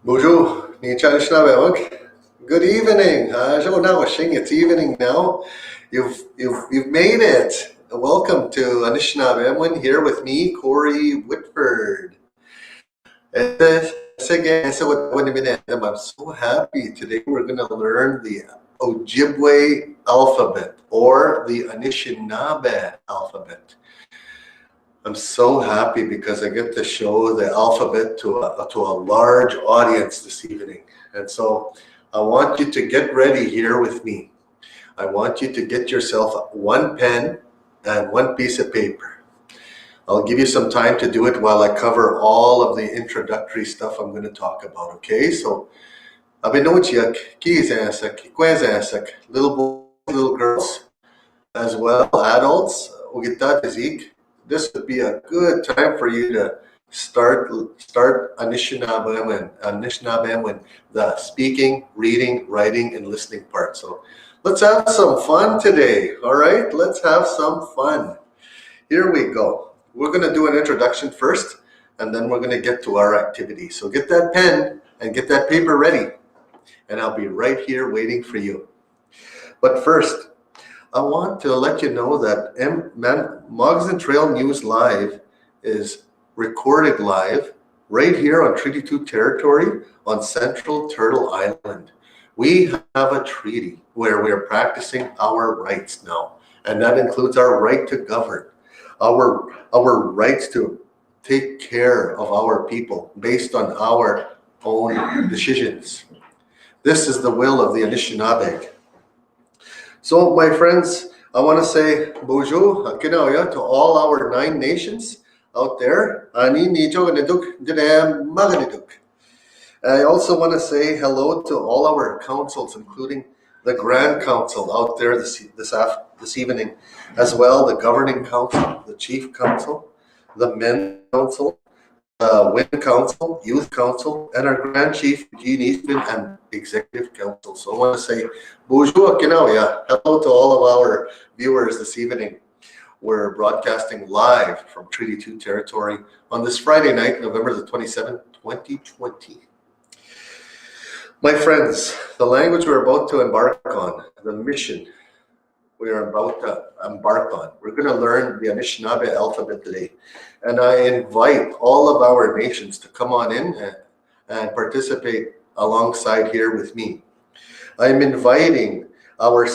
Bonjour, ni Anishinaabemowin. Good evening. So now it's evening now. You've made it. Welcome to Anishinaabemowin here with me, Corey Whitford. I'm so happy. Today we're going to learn the Ojibwe alphabet or the Anishinaabe alphabet. I'm so happy because I get to show the alphabet to a large audience this evening. And so I want you to get ready here with me. I want you to get yourself one pen and one piece of paper. I'll give you some time to do it while I cover all of the introductory stuff I'm going to talk about, okay? So, little boys, little girls, as well, adults, this would be a good time for you to start Anishinaabemowin, the speaking, reading, writing, and listening part. So let's have some fun today. All right, let's have some fun. Here we go. We're going to do an introduction first, and then we're going to get to our activity. So get that pen and get that paper ready, and I'll be right here waiting for you. But first, I want to let you know that Mogs and Trail News Live is recorded live right here on Treaty 2 territory on Central Turtle Island. We have a treaty where we are practicing our rights now, and that includes our right to govern, our rights to take care of our people based on our own decisions. This is the will of the Anishinaabe. So, my friends, I want to say bonjour to all our 9 nations out there. I also want to say hello to all our councils, including the Grand Council out there this evening, as well the Governing Council, the Chief Council, the Men Council, Wind Council, Youth Council, and our Grand Chief Eugene Eastman and Executive Council. So I want to say bonjour, hello to all of our viewers this evening. We're broadcasting live from Treaty 2 territory on this Friday night, November the 27th, 2020. My friends, the language we're about to embark on, the mission we are about to embark on. We're going to learn the Anishinaabe alphabet today. And I invite all of our nations to come on in and participate alongside here with me. I'm inviting our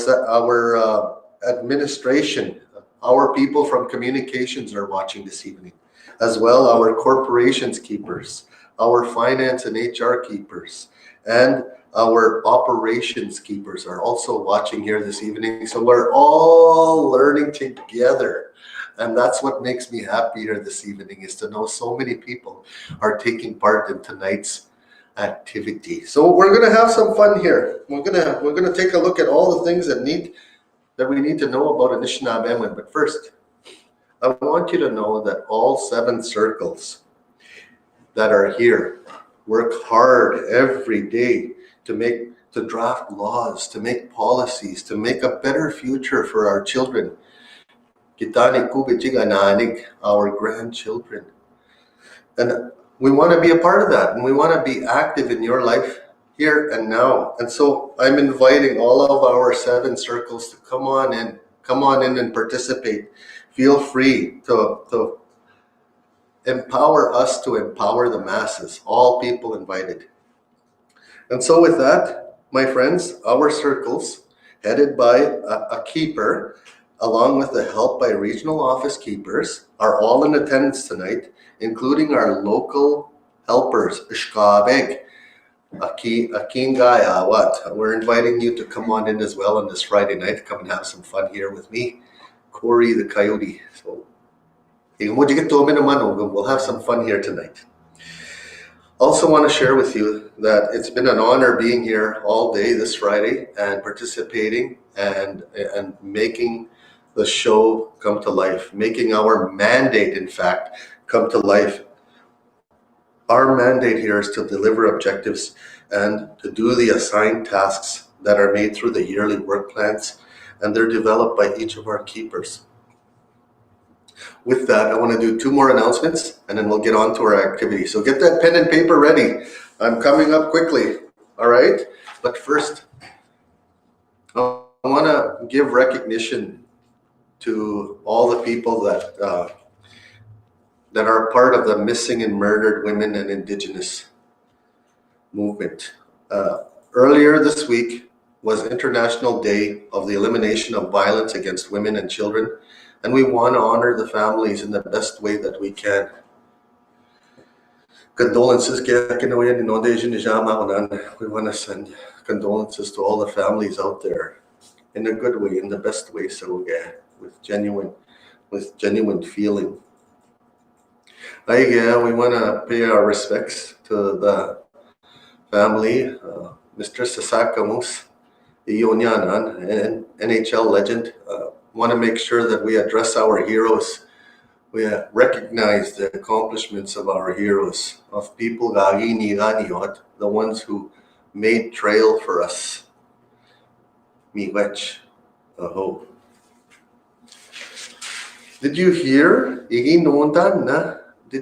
administration, our people from communications are watching this evening, as well our corporations keepers, our finance and HR keepers, and our operations keepers are also watching here this evening. So we're all learning together. And that's what makes me happy here this evening, is to know so many people are taking part in tonight's activity. So we're going to have some fun here. We're going to take a look at all the things that we need to know about Anishinaabemowin. But first, I want you to know that all 7 circles that are here work hard every day to draft laws, to make policies, to make a better future for our children, our grandchildren. And we want to be a part of that, and we want to be active in your life here and now. And so I'm inviting all of our 7 circles to come on in and participate. Feel free to empower us to empower the masses, all people invited. And so with that, my friends, our circles, headed by a keeper, along with the help by regional office keepers, are all in attendance tonight, including our local helpers, Ishkabeg, We're inviting you to come on in as well on this Friday night, come and have some fun here with me, Corey the Coyote. So, we'll have some fun here tonight. Also want to share with you that it's been an honor being here all day this Friday and participating and making the show come to life, making our mandate, in fact, come to life. Our mandate here is to deliver objectives and to do the assigned tasks that are made through the yearly work plans, and they're developed by each of our keepers. With that, I want to do two more announcements and then we'll get on to our activity. So get that pen and paper ready. I'm coming up quickly. All right. But first, I want to give recognition to all the people that are part of the missing and murdered women and Indigenous movement. Earlier this week was International Day of the Elimination of Violence Against Women and Children, and we want to honor the families in the best way that we can. Condolences, we want to send condolences to all the families out there in a good way, in the best way, so with genuine feeling. We want to pay our respects to the family, Mr. Sasakamus, Ionyanan, and NHL legend. Want to make sure that we address our heroes. We recognize the accomplishments of our heroes, of people, the ones who made trail for us. Miigwech, aho. Did you hear, did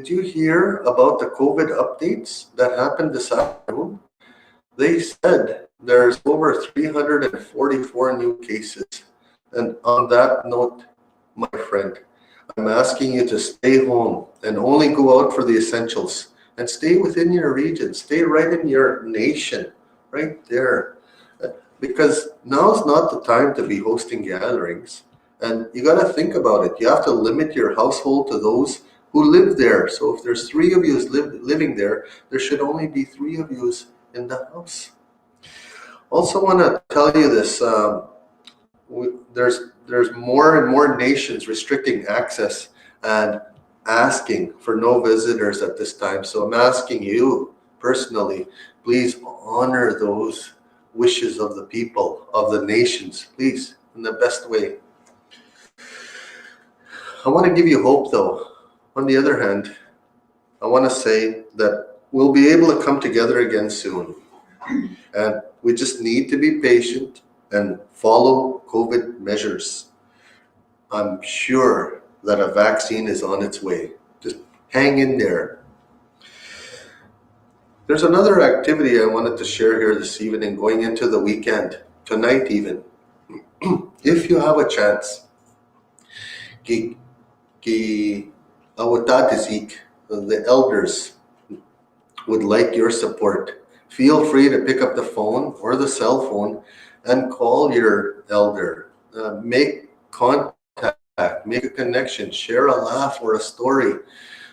you hear about the COVID updates that happened this afternoon? They said there's over 344 new cases. And on that note, my friend, I'm asking you to stay home and only go out for the essentials and stay within your region, stay right in your nation, right there. Because now's not the time to be hosting gatherings. And you got to think about it. You have to limit your household to those who live there. So if there's 3 of you living there, there should only be 3 of you in the house. Also want to tell you this, there's more and more nations restricting access and asking for no visitors at this time. So I'm asking you personally, please honor those wishes of the people, of the nations, please, in the best way. I want to give you hope though. On the other hand, I want to say that we'll be able to come together again soon. And we just need to be patient and follow COVID measures. I'm sure that a vaccine is on its way. Just hang in there. There's another activity I wanted to share here this evening, going into the weekend, tonight even. If you have a chance, the elders would like your support. Feel free to pick up the phone or the cell phone and call your elder. Make contact, make a connection, share a laugh or a story.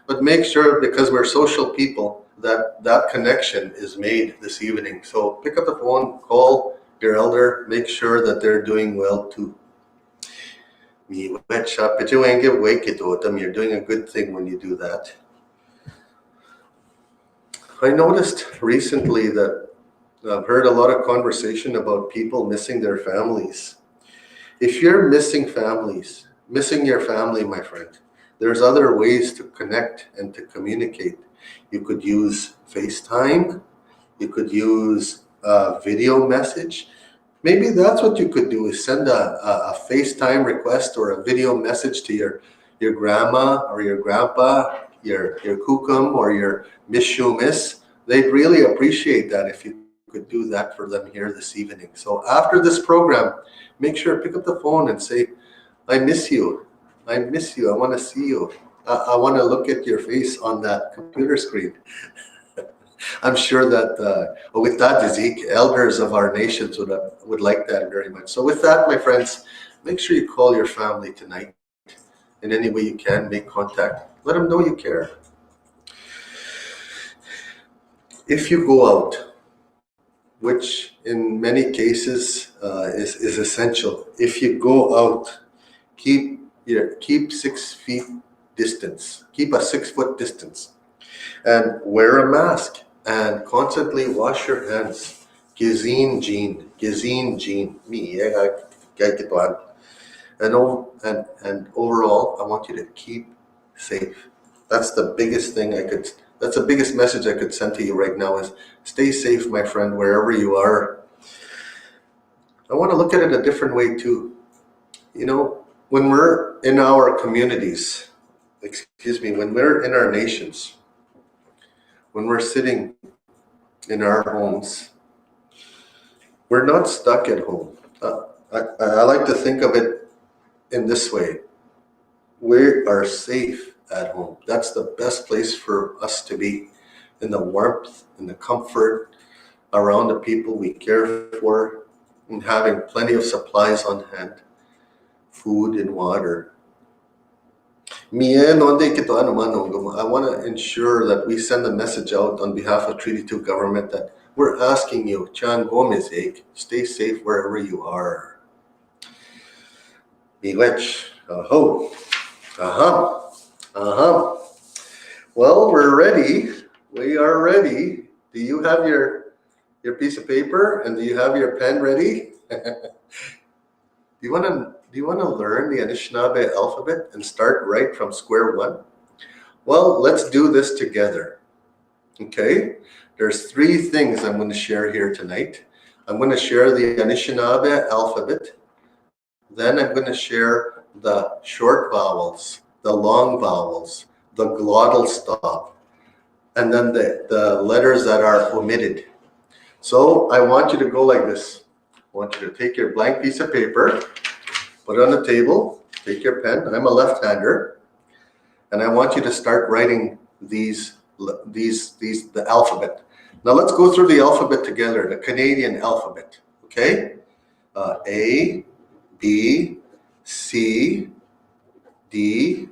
But make sure, because we're social people, that connection is made this evening. So pick up the phone, call your elder, make sure that they're doing well too. You're doing a good thing when you do that. I noticed recently that I've heard a lot of conversation about people missing their families. If you're missing your family, my friend, there's other ways to connect and to communicate. You could use FaceTime. You could use a video message. Maybe that's what you could do, is send a FaceTime request or a video message to your grandma or your grandpa, your kukum or your mishumis. They'd really appreciate that if you could do that for them here this evening. So after this program, make sure pick up the phone and say, I miss you. I miss you. I want to see you. I want to look at your face on that computer screen. I'm sure that with that, Zeke, elders of our nations would like that very much. So with that, my friends, make sure you call your family tonight. In any way you can, make contact. Let them know you care. If you go out, which in many cases is essential, if you go out, keep 6 feet distance. Keep a 6-foot distance, and wear a mask, and constantly wash your hands. Gizin Jean. And overall, I want you to keep safe. That's the biggest thing that's the biggest message I could send to you right now, is stay safe, my friend, wherever you are. I want to look at it a different way too. When we're in our communities, when we're in our nations, when we're sitting in our homes, we're not stuck at home. I like to think of it in this way. We are safe at home. That's the best place for us to be, in the warmth, in the comfort, around the people we care for, and having plenty of supplies on hand, food and water. I want to ensure that we send a message out on behalf of Treaty 2 government that we're asking you, Chan Gomez, stay safe wherever you are. Miigwech. Aho. Well, we're ready. We are ready. Do you have your piece of paper and do you have your pen ready? Do you want to learn the Anishinaabe alphabet and start right from square one? Well, let's do this together. Okay? There's 3 things I'm going to share here tonight. I'm going to share the Anishinaabe alphabet. Then I'm going to share the short vowels, the long vowels, the glottal stop, and then the letters that are omitted. So I want you to go like this. I want you to take your blank piece of paper, put it on the table, take your pen. I'm a left-hander, and I want you to start writing the alphabet. Now let's go through the alphabet together, the Canadian alphabet. Okay, A, B, C, D,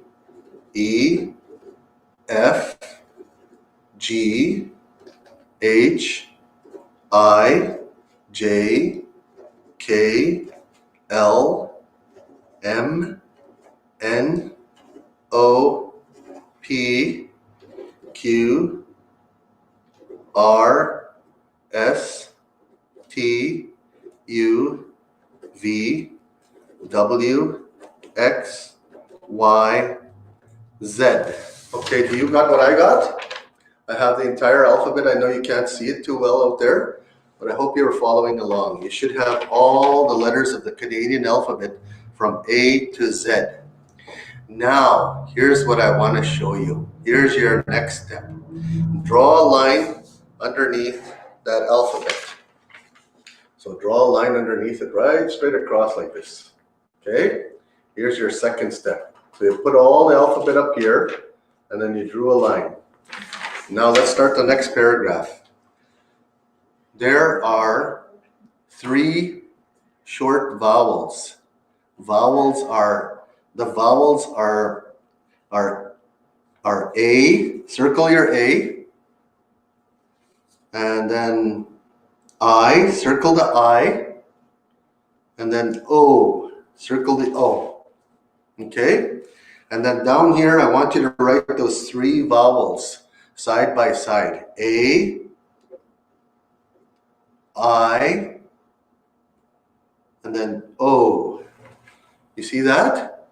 E, F, G, H, I, J, K, L, M, N, O, P, Q, R, S, T, U, V, W, X, Y, Z. Okay, do you got what I got? I have the entire alphabet. I know you can't see it too well out there, but I hope you're following along. You should have all the letters of the Canadian alphabet from A to Z. Now, here's what I want to show you. Here's your next step. Draw a line underneath that alphabet. So draw a line underneath it right straight across like this. Okay? Here's your second step. So you put all the alphabet up here, and then you drew a line. Now let's start the next paragraph. There are 3 short vowels. The vowels are A, circle your A, and then I, circle the I, and then O, circle the O. Okay? And then down here, I want you to write those 3 vowels side by side. A, I, and then O. You see that?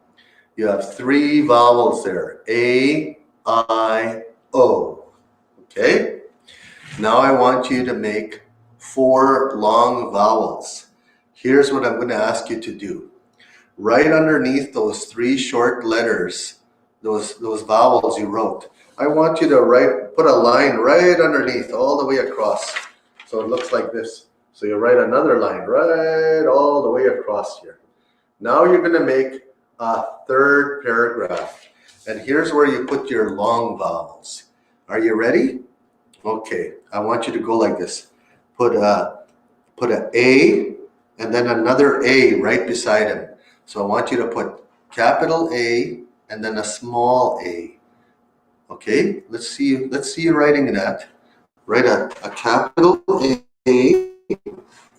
You have 3 vowels there. A, I, O. Okay? Now I want you to make 4 long vowels. Here's what I'm going to ask you to do. Right underneath those 3 short letters, those vowels you wrote, I want you to put a line right underneath all the way across. So it looks like this. So you write another line right all the way across here. Now you're going to make a 3rd paragraph. And here's where you put your long vowels. Are you ready? Okay, I want you to go like this. Put a A and then another A right beside him. So I want you to put capital A and then a small a. Okay, let's see you writing that. Write a capital A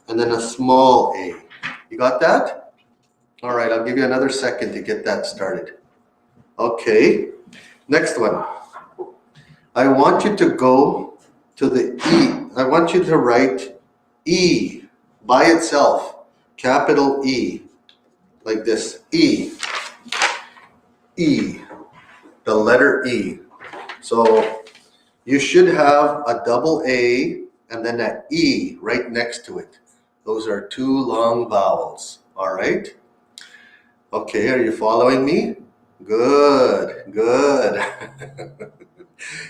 and then a small a. You got that? All right, I'll give you another second to get that started. Okay, next one. I want you to go to the E. I want you to write E by itself, capital E, like this, E, E, the letter E. So you should have a double A and then an E right next to it. Those are 2 long vowels, all right? Okay, are you following me? Good, good.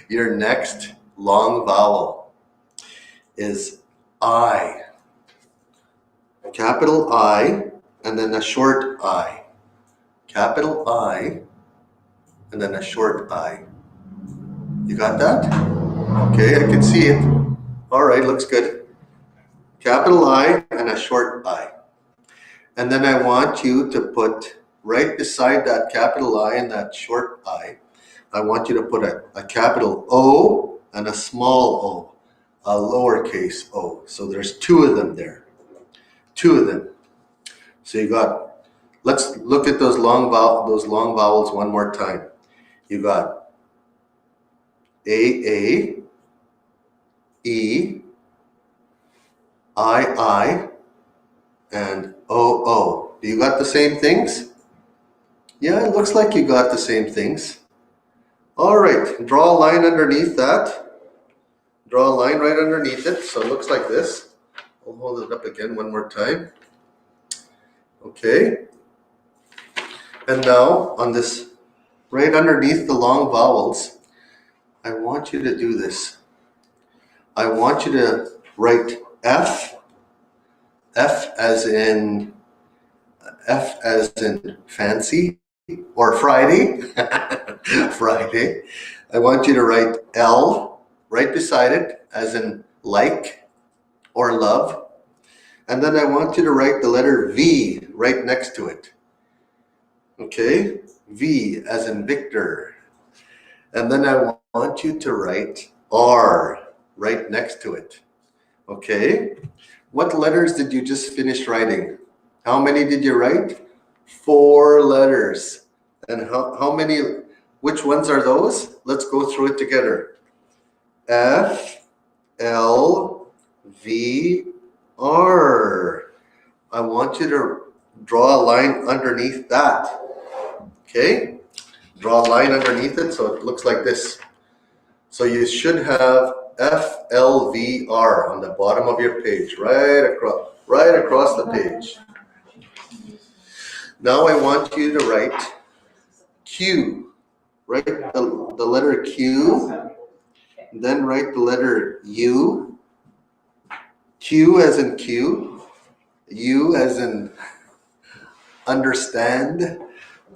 Your next long vowel is I. Capital I, and then a short I. Capital I, and then a short I. You got that? Okay, I can see it. All right, looks good. Capital I and a short I. And then I want you to put right beside that capital I and that short I want you to put a capital O and a small o, a lowercase o. So there's two of them there. Two of them. So you got, let's look at those long vowels one more time. You got A, E, I, and O. Do you got the same things? Yeah, it looks like you got the same things. All right, draw a line underneath that. Draw a line right underneath it, so it looks like this. I'll hold it up again one more time. Okay. And now on this, right underneath the long vowels, I want you to do this. I want you to write F as in fancy or Friday. Friday. I want you to write L right beside it as in like or love. And then I want you to write the letter V right next to it. Okay? V as in Victor. And then I want you to write R right next to it. Okay? What letters did you just finish writing? How many did you write? 4 letters. And how many, which ones are those? Let's go through it together. F, L, V, R. I want you to draw a line underneath that. Okay? Draw a line underneath it so it looks like this. So you should have FLVR on the bottom of your page, right across the page. Now I want you to write Q. Write the letter Q, then write the letter U. Q as in Q, U as in understand,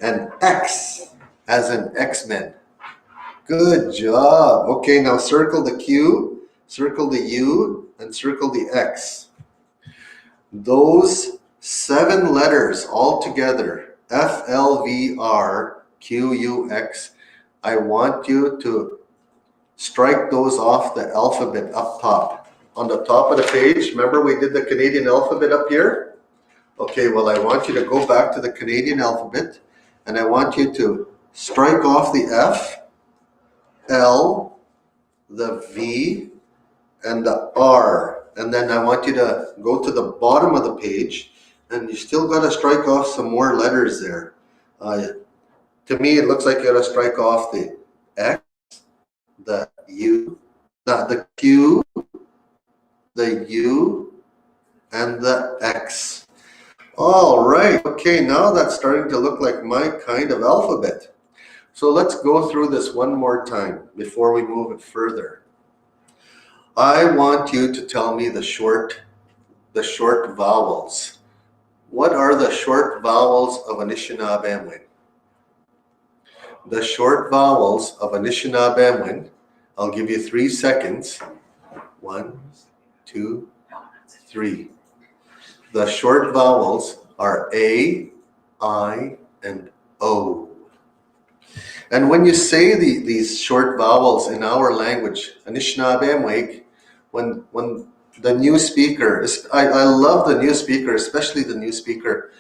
and X as in X-Men. Good job. Okay, now circle the Q, circle the U, and circle the X. Those 7 letters all together, FLVRQUX, I want you to strike those off the alphabet up top. On the top of the page, remember we did the Canadian alphabet up here? Okay, well I want you to go back to the Canadian alphabet and I want you to strike off the F, L, the V, and the R. And then I want you to go to the bottom of the page and you still got to strike off some more letters there. To me, it looks like you got to strike off the X, the U, the Q, the U, and the X. All right. Okay, now that's starting to look like my kind of alphabet. So let's go through this one more time before we move it further. I want you to tell me the short vowels. What are the short vowels of Anishinaabemowin? The short vowels of Anishinaabemowin, I'll give you 3 seconds. 1, 2, 3. The short vowels are A, I, and O. And when you say these short vowels in our language, Anishinaabemowin, when the new speaker, I love the new speaker, especially the new speaker,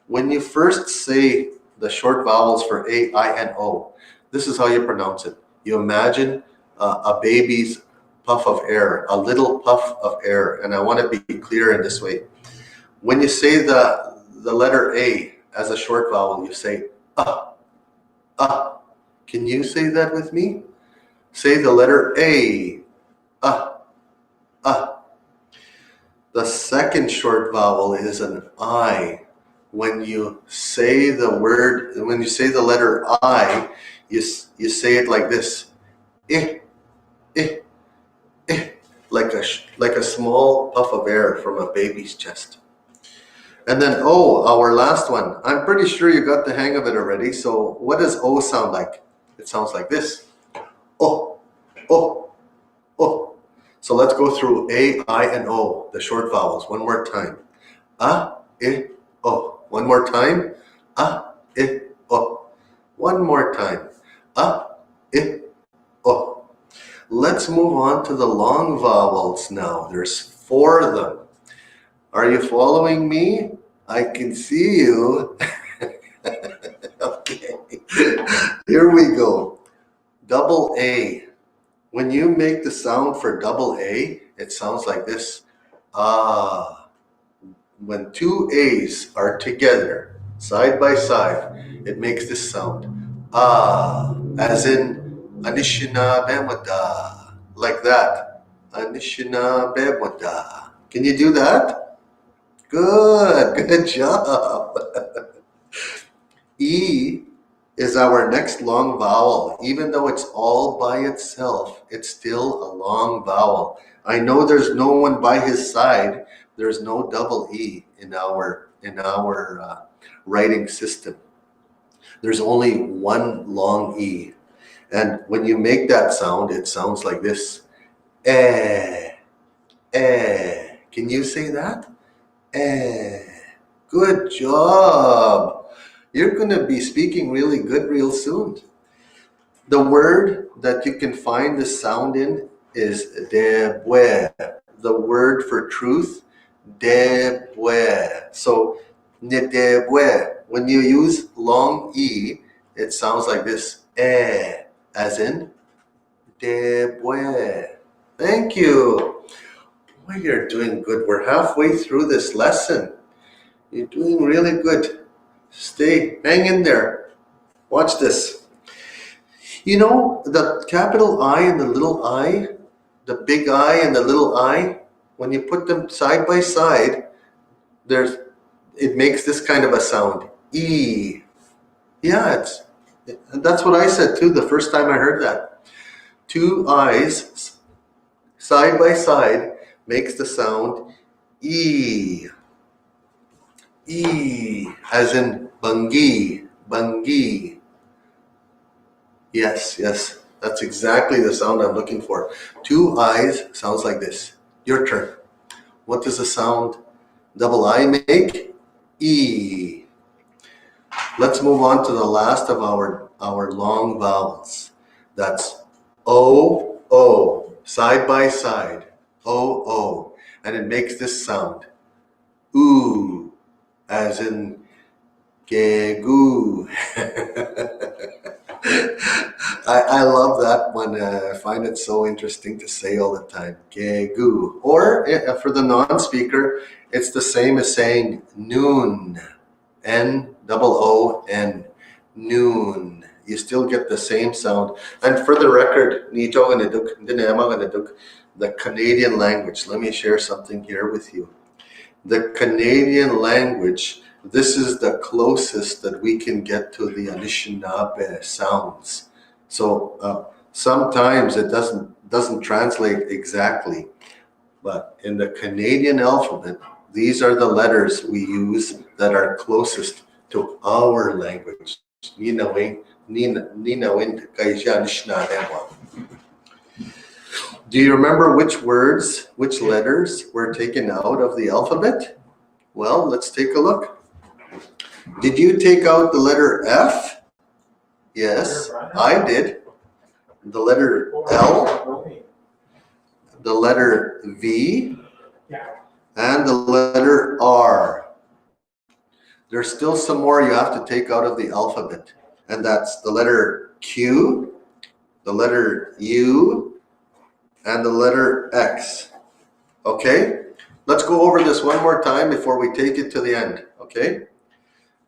when you first say the short vowels for A, I, and O, this is how you pronounce it. You imagine a baby's puff of air, a little puff of air, and I want to be clear in this way. When you say the letter A as a short vowel, you say Can you say that with me? Say the letter A. The second short vowel is an I. when you say the word, when you say the letter I, you say it like this. Eh, eh, eh, like a small puff of air from a baby's chest. And then O, our last one. I'm pretty sure you got the hang of it already. So what does O sound like? It sounds like this. Oh, oh, oh. So let's go through A, I, and O, the short vowels, one more time. A, I, O. One more time. A, I, O. One more time. A, I, O. Let's move on to the long vowels now. There's 4 of them. Are you following me? I can see you. Okay. Here we go. Double A. When you make the sound for double A, it sounds like this. Ah. When 2 A's are together, side by side, it makes this sound. Ah. As in Anishinaabemowin. Like that. Anishinaabemowin. Can you do that? Good job. E is our next long vowel. Even though it's all by itself, it's still a long vowel. I know there's no one by his side. There's no double E in our writing system. There's only one long E. And when you make that sound, it sounds like this. Eh, eh. Can you say that? Eh. Good job. You're going to be speaking really good real soon. The word that you can find the sound in is debwe. The word for truth, debwe. So, debwe. When you use long E, it sounds like this. As in debwe. Thank you. Boy, you're doing good. We're halfway through this lesson. You're doing really good. Hang in there. Watch this. You know, the capital I and the little I, the big I and the little I, when you put them side by side, it makes this kind of a sound. E. Yeah, that's what I said too the first time I heard that. 2 I's side by side makes the sound E. E, as in bungi, bungi. Yes, that's exactly the sound I'm looking for. 2 I's sounds like this. Your turn. What does the sound double I make? E. Let's move on to the last of our long vowels. That's O, O, side by side. O, O. And it makes this sound. Ooh, as in Gegu. I love that one. I find it so interesting to say all the time. Gegu. Or for the non-speaker, it's the same as saying noon. N-O-O-N. Noon. You still get the same sound. And for the record, the Canadian language. Let me share something here with you. The Canadian language, this is the closest that we can get to the Anishinaabe sounds. So sometimes it doesn't translate exactly, but in the Canadian alphabet, these are the letters we use that are closest to our language. Do you remember which letters were taken out of the alphabet? Well, let's take a look. Did you take out the letter F? Yes, I did. The letter L, the letter V, and the letter R. There's still some more you have to take out of the alphabet, and that's the letter Q, the letter U, and the letter X. Okay? Let's go over this one more time before we take it to the end, okay?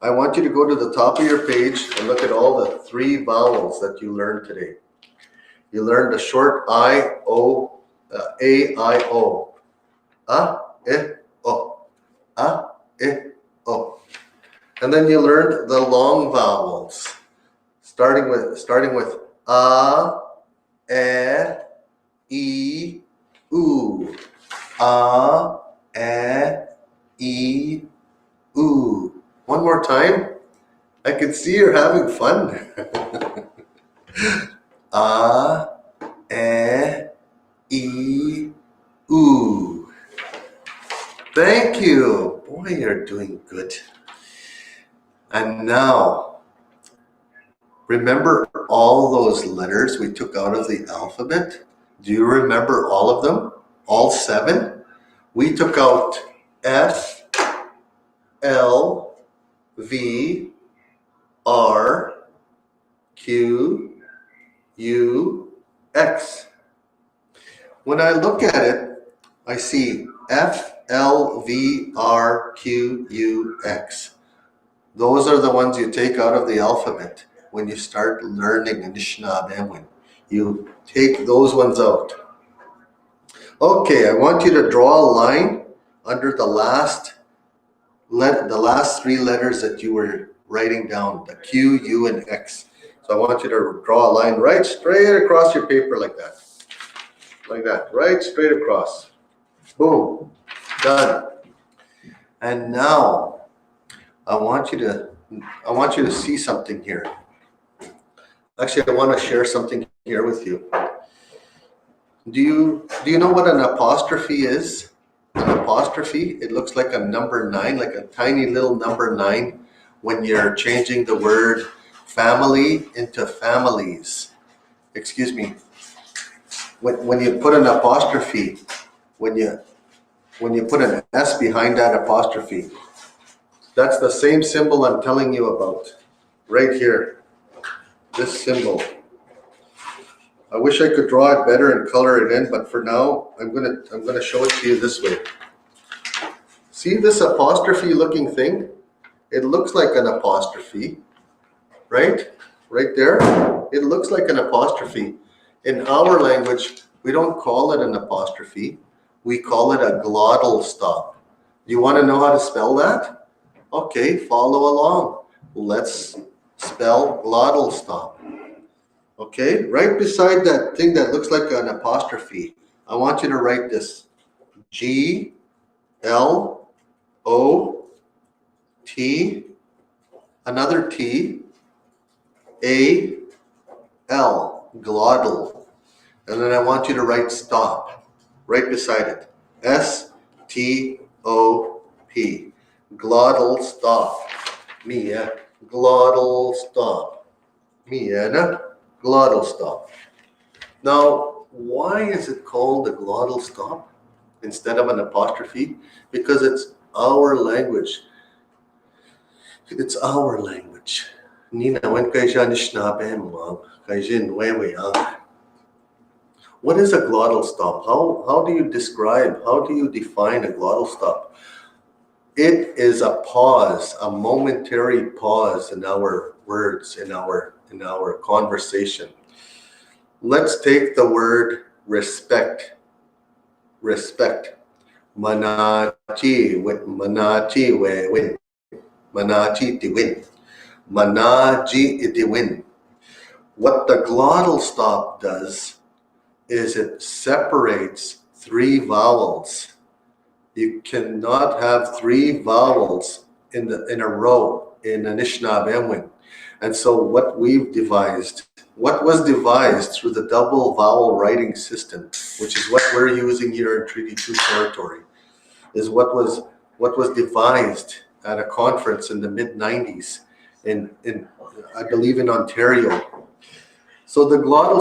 I want you to go to the top of your page and look at all the 3 vowels that you learned today. You learned the short I, O, A, I, O. A, I, O. A, I, O. And then you learned the long vowels, starting with a, e, u. A, e, u. One more time. I can see you're having fun. A, e, u. Thank you. Boy, you're doing good. And now, remember all those letters we took out of the alphabet? Do you remember all of them? All 7? We took out F, L, V, R, Q, U, X. When I look at it, I see F, L, V, R, Q, U, X. Those are the ones you take out of the alphabet when you start learning Anishinaabemowin. You take those ones out. Okay, I want you to draw a line under the last 3 letters that you were writing down, the Q, U, and X. So I want you to draw a line right straight across your paper like that. Like that, right straight across. Boom, done. And now I want you to see something here. Actually, I want to share something here with you. Do you know what an apostrophe is? An apostrophe, it looks like a number 9, like a tiny little number 9 when you're changing the word family into families. Excuse me. When you put an apostrophe, when you put an S behind that apostrophe, that's the same symbol I'm telling you about right here. This symbol. I wish I could draw it better and color it in, but for now, I'm gonna show it to you this way. See this apostrophe looking thing? It looks like an apostrophe, right? Right there. It looks like an apostrophe. In our language, we don't call it an apostrophe. We call it a glottal stop. You want to know how to spell that? Okay, follow along. Let's spell glottal stop. Okay, right beside that thing that looks like an apostrophe, I want you to write this: G, L, O, T, another T, A, L, glottal. And then I want you to write stop right beside it. S, T, O, P. Glottal stop. Mia, glottal stop. Mia, glottal stop. Now, why is it called a glottal stop instead of an apostrophe? Because it's our language. It's our language. Nina, when Anishinaabemowin, what is a glottal stop? How do you describe, how do you define a glottal stop? It is a pause, a momentary pause in our words, in our conversation. Let's take the word respect. Respect. Manachi win. Manachi tiwin. Manaji itiwin. What the glottal stop does is it separates 3 vowels. You cannot have 3 vowels in a row in Anishinaabemowin. And so what was devised through the double vowel writing system, which is what we're using here in Treaty 2 territory, is what was devised at a conference in the mid-90s in I believe in Ontario. So the glottal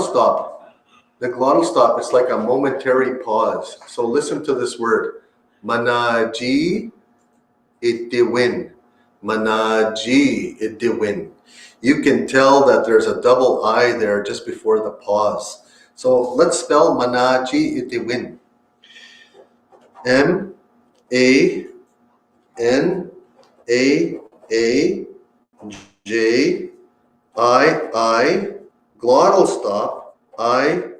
stop is like a momentary pause. So listen to this word. Manaji itiwin. Manaji itiwin. You can tell that there's a double I there just before the pause. So let's spell manaji itiwin. M-A-N-A-A-J-I-I, glottal stop, I-D-I-W-I-N,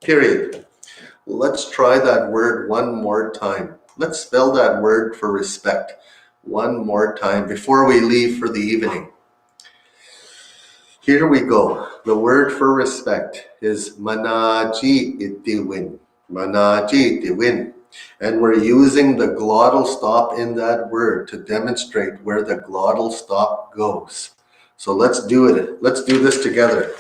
period. Let's try that word one more time. Let's spell that word for respect one more time before we leave for the evening. Here we go. The word for respect is manaji itiwin. Manaji itiwin. And we're using the glottal stop in that word to demonstrate where the glottal stop goes. So let's do it. Let's do this together.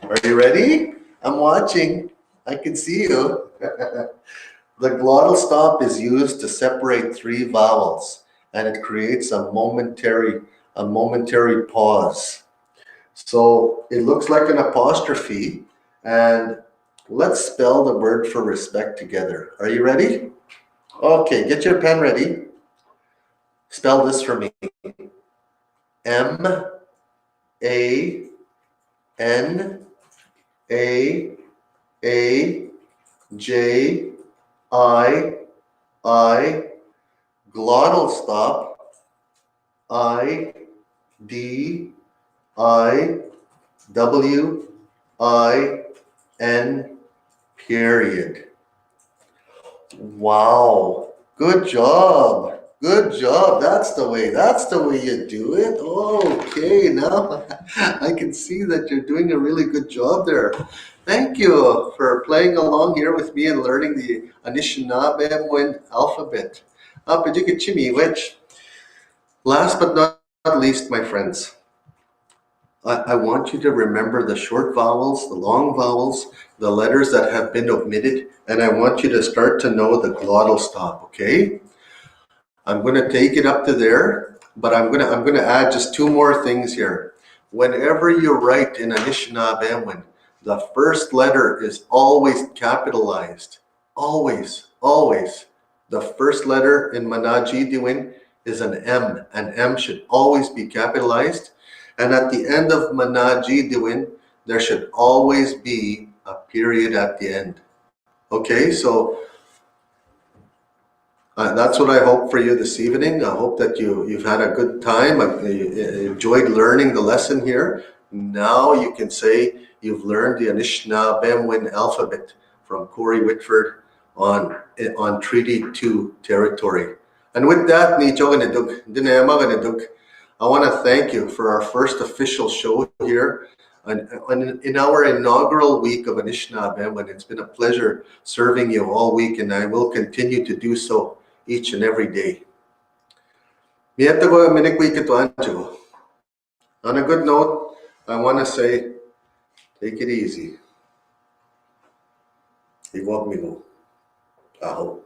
Are you ready? I'm watching. I can see you. The glottal stop is used to separate three vowels, and it creates a momentary pause. So it looks like an apostrophe, and let's spell the word for respect together. Are you ready? Okay, get your pen ready. Spell this for me. M-A-N-A-A-J-I, glottal stop, I-D-I-W-I-N, period. Wow. Good job. Good job. That's the way you do it. Okay, now I can see that you're doing a really good job there. Thank you for playing along here with me and learning the Anishinaabemowin alphabet. Which, last but not least, my friends, I want you to remember the short vowels, the long vowels, the letters that have been omitted, and I want you to start to know the glottal stop, okay? I'm going to take it up to there, but I'm going to add just two more things here. Whenever you write in Anishinaabemowin, the first letter is always capitalized. Always, always. The first letter in Manajidiwin is an M. An M should always be capitalized. And at the end of Manajidiwin, there should always be a period at the end. Okay, so that's what I hope for you this evening. I hope that you've had a good time. You enjoyed learning the lesson here. Now you can say you've learned the Anishinaabemowin alphabet from Corey Whitford on Treaty 2 territory. And with that, I want to thank you for our first official show here in our inaugural week of Anishinaabemowin. It's been a pleasure serving you all week, and I will continue to do so each and every day. On a good note, I want to say, take it easy. Aho.